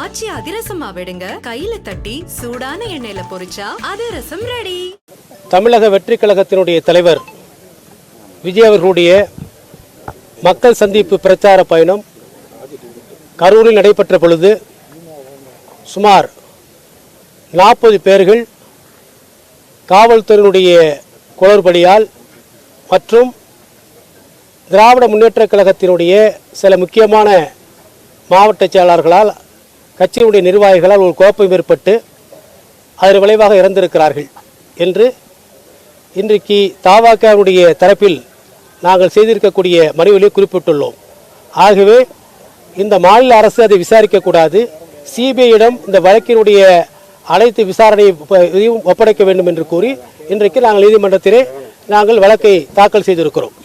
காய்ச்சி அதிரசமா விடுங்க, கையில தட்டி சூடான எண்ணெயில பொரிச்சா அதிரசம் ரெடி. தமிழக வெற்றி கழகத்தினுடைய தலைவர் விஜய் அவர்களுடைய மக்கள் சந்திப்பு பிரச்சார பயணம் கரூரில் நடைபெற்ற பொழுது சுமார் 40 பேர்கள் காவல்துறையினுடைய குளறுபடியால் மற்றும் திராவிட முன்னேற்ற கழகத்தினுடைய சில முக்கியமான மாவட்ட செயலாளர்களால் கட்சியினுடைய நிர்வாகிகளால் ஒரு குழப்பம் ஏற்பட்டு அதன் விளைவாக இறந்திருக்கிறார்கள் என்று இன்றைக்கு தவாகவுடைய தரப்பில் நாங்கள் செய்திருக்கக்கூடிய மனுவிலே குறிப்பிட்டுள்ளோம். ஆகவே இந்த மாநில அரசு அதை விசாரிக்கக்கூடாது, சிபிஐயிடம் இந்த வழக்கினுடைய அனைத்து விசாரணையையும் ஒப்படைக்க வேண்டும் என்று கூறி இன்றைக்கு நாங்கள் நீதிமன்றத்திலே நாங்கள் வழக்கை தாக்கல் செய்திருக்கிறோம்.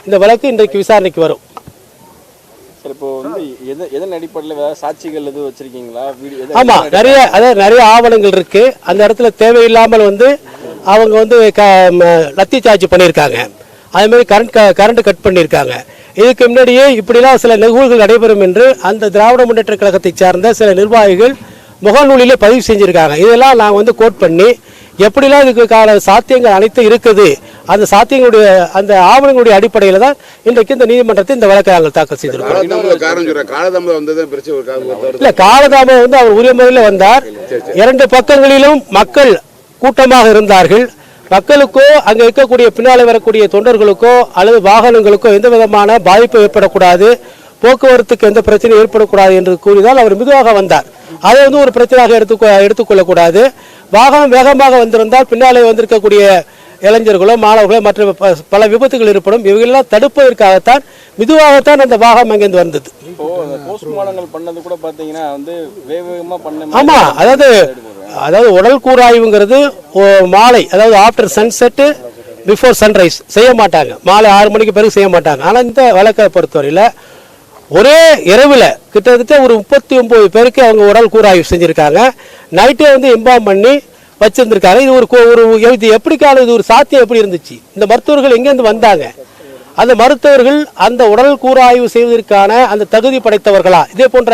இந்த வழக்கு இன்றைக்கு விசாரணைக்கு வரும். இப்போ வந்து எதன் அடிப்படையில் சாட்சிகள் எதுவும் வச்சிருக்கீங்களா? ஆமாம், நிறைய ஆவணங்கள் இருக்கு. அந்த இடத்துல தேவையில்லாமல் அவங்க லத்தி சார்ஜ் பண்ணியிருக்காங்க, அதே மாதிரி கரண்ட் கட் பண்ணியிருக்காங்க. இதுக்கு முன்னாடியே இப்படிலாம் சில நிகழ்வுகள் நடைபெறும் என்று அந்த திராவிட முன்னேற்ற கழகத்தை சார்ந்த சில நிர்வாகிகள் முகநூலிலே பதிவு செஞ்சிருக்காங்க. இதெல்லாம் நாங்கள் கோட் பண்ணி எப்படிலாம் இதுக்கான சாத்தியங்கள் அனைத்தும் இருக்குது, அந்த சாத்தியங்களுடைய அந்த ஆவணங்களுடைய அடிப்படையில் தான் இன்றைக்கு இந்த நீதிமன்றத்தை இந்த வழக்கை நாங்கள் தாக்கல் செய்திருக்கிறோம். இல்லை, காலதாமதம் அவர் உரிய முறையில் வந்தார். 2 பக்கங்களிலும் மக்கள் கூட்டமாக இருந்தார்கள். மக்களுக்கோ அங்கே இருக்கக்கூடிய பின்னாலே வரக்கூடிய தொண்டர்களுக்கோ அல்லது வாகனங்களுக்கோ எந்த விதமான பாதிப்பு ஏற்படக்கூடாது, போக்குவரத்துக்கு எந்த பிரச்சனையும் ஏற்படக்கூடாது என்று கூறினால் அவர் மெதுவாக வந்தார். அதை ஒரு பிரச்சனையாக எடுத்துக்கொள்ளக்கூடாது. வாகனம் வேகமாக வந்திருந்தால் பின்னாலே வந்திருக்கக்கூடிய இளைஞர்களோ மாணவர்களோ மற்ற பல விபத்துகள் ஏற்படும். இவைகளெல்லாம் தடுப்பதற்காகத்தான் மெதுவாகத்தான் அந்த வாகனம் அங்கிருந்து வந்தது. ஆமா, அதாவது உடல் கூராய்வுங்கிறது மாலை, அதாவது ஆஃப்டர் சன்செட் பிஃபோர் சன்ரைஸ் செய்ய மாட்டாங்க, மாலை 6 மணிக்கு பிறகு செய்ய மாட்டாங்க. ஆனால் இந்த வழக்கை பொறுத்தவரையில் ஒரே இரவில் கிட்டத்தட்ட ஒரு 39 பேருக்கு அவங்க உடல் கூராய்வு செஞ்சுருக்காங்க. நைட்டே இன்பார்ம் பண்ணி வச்சிருந்திருக்காங்க. இது எப்படிக்கான இது ஒரு சாத்தியம் எப்படி இருந்துச்சு, இந்த மருத்துவர்கள் எங்கேருந்து வந்தாங்க, அந்த மருத்துவர்கள் அந்த உடல் கூராய்வு செய்வதற்கான அந்த தகுதி படைத்தவர்களா, இதே போன்ற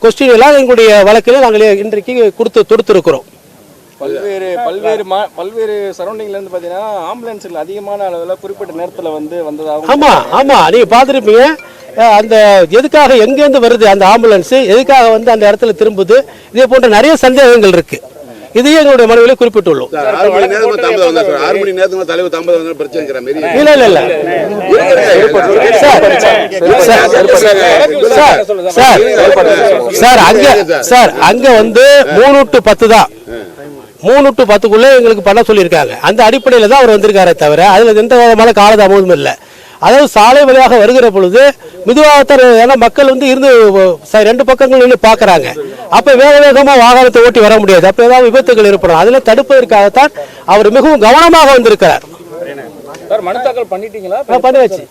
கொஸ்டின் எல்லாம் எங்களுடைய வழக்கில் நாங்கள் இன்றைக்கு தொடுத்திருக்கிறோம். பல்வேறு சரௌண்டிங்ல இருந்து பாத்தீங்கன்னா ஆம்புலன்ஸ்கள் அதிகமான அளவில் குறிப்பிட்ட நேரத்தில் வந்ததாக. ஆமா, நீங்க பார்த்துருப்பீங்க. அந்த எதுக்காக எங்கேருந்து வருது அந்த ஆம்புலன்ஸ், எதுக்காக அந்த இடத்துல திரும்புது, இதே போன்ற நிறைய சந்தேகங்கள் இருக்கு. இதையும் எங்களுடைய மனுவிலே குறிப்பிட்டுள்ளோம். அங்க 3 to 10 தான், 3 to 10க்குள்ள எங்களுக்கு பண்ண சொல்லியிருக்காங்க. அந்த அடிப்படையில் தான் அவர் வந்திருக்காரே தவிர அதுல எந்த விதமான காலதாமதமும் இல்லை. அதாவது சாலை வழியாக வருகிற பொழுது மெதுவாகத்தான், ஏன்னா மக்கள் இருந்து 2 பக்கங்கள் நின்று பார்க்குறாங்க. அப்போ வேகமாக வாகனத்தை ஓட்டி வர முடியாது, அப்போ ஏதாவது விபத்துகள் ஏற்படும். அதில் தடுப்பதற்காகத்தான் அவர் மிகவும் கவனமாக வந்திருக்கிறார். பண்ணியாச்சு.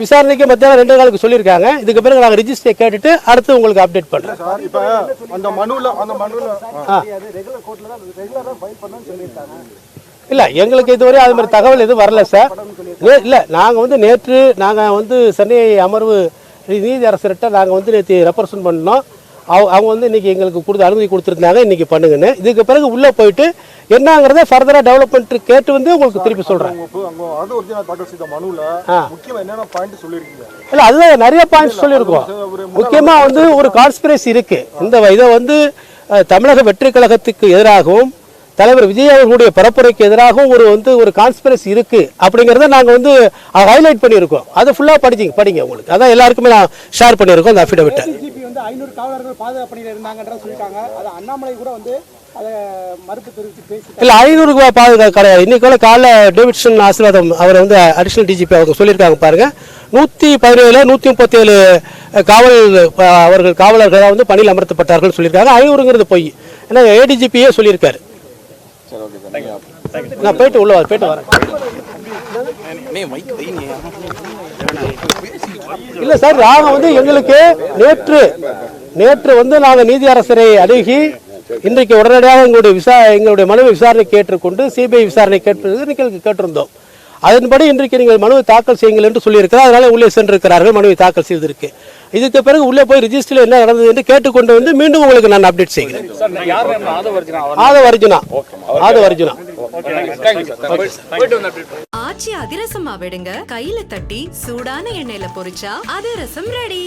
விசாரணைக்கு மத்தியானம் 2 நாளுக்கு சொல்லியிருக்காங்க. இதுக்கு பிறகு நாங்கள் ரிஜிஸ்டர் கேட்டுட்டு அடுத்து உங்களுக்கு அப்டேட் பண்றோம். இல்லை, எங்களுக்கு இதுவரை அது மாதிரி தகவல் எதுவும் வரல சார். இல்லை, நாங்கள் நேற்று நாங்கள் சென்னை அமர்வு நீதி அரசர்கிட்ட நாங்கள் நேற்று ரெப்ரசன்ட் பண்ணோம். அவங்க இன்னைக்கு எங்களுக்கு அனுமதி கொடுத்துருந்தாங்க, இன்னைக்கு பண்ணுங்கன்னு. இதுக்கு பிறகு உள்ளே போயிட்டு என்னங்கிறத ஃபர்தராக டெவலப்மெண்ட் கேட்டு உங்களுக்கு திருப்பி சொல்கிறேன். இல்லை, அதுதான் நிறைய பாயிண்ட்ஸ் சொல்லியிருக்கோம். முக்கியமாக ஒரு கான்ஸ்பிரசி இருக்கு. இந்த இதை தமிழக வெற்றி கழகத்துக்கு எதிராகவும் தலைவர் விஜய் அவர்களுடைய பரப்புரைக்கு எதிராகவும் ஒரு கான்ஸ்பிரசி இருக்கு அப்படிங்கறத நாங்க ஹைலைட் பண்ணியிருக்கோம். அதை ஃபுல்லா படிங்க உங்களுக்கு. அதான் எல்லாருக்குமே நான் ஷேர் பண்ணியிருக்கோம் அந்த அஃபிடவிட்டை. 500 காவலர்கள் பாதுகாப்பு பணியில் இருந்தாங்கன்ற சொல்லிட்டாங்க. அது அண்ணாமலை கூட அதை மறுப்பு தெரிவித்து பேசி இல்ல, 500 பாதுகாப்பு கிடையாது. இன்னைக்கு காலைல டேவிட்சன் ஆசீர்வாதம் அவர் அடிஷனல் டிஜிபி அவங்க சொல்லியிருக்காங்க பாருங்க. 117 137 காவலர்கள் பணியில் அமர்த்தப்பட்டார்கள் சொல்லியிருக்காங்க. 500ங்கிறது பொய். ஏன்னா ஏடிஜிபியே சொல்லியிருக்காரு. நான் போயிட்டு உள்ள போயிட்டு வரேன். இல்ல சார், நாங்க எங்களுக்கு நேற்று நாங்க நீதி அரசரை அணுகி இன்றைக்கு உடனடியாக எங்களுடைய மனுவை விசாரணை கேட்டுக்கொண்டு சிபிஐ விசாரணை கேட்டிருந்தோம். அதன்படி இன்றைக்கு நீங்கள் மனுவை தாக்கல் செய்யுங்கள் என்று சொல்லியிருக்கிறார். அதனால உள்ளே சென்றிருக்கிறார்கள், மனுவை தாக்கல் செய்திருக்கு. இதுக்கு பிறகு உள்ளே போய் ரிஜிஸ்டரில் என்ன நடந்தது என்று கேட்டுக்கொண்டு வந்து மீண்டும் உங்களுக்கு நான் அப்டேட் செய்கிறேன். ஆதவர்ஜுனா. ஆச்சி அதிரசமா விடுங்க, கையில தட்டி சூடான எண்ணெயில பொரிச்சா அதிரசம் ரெடி.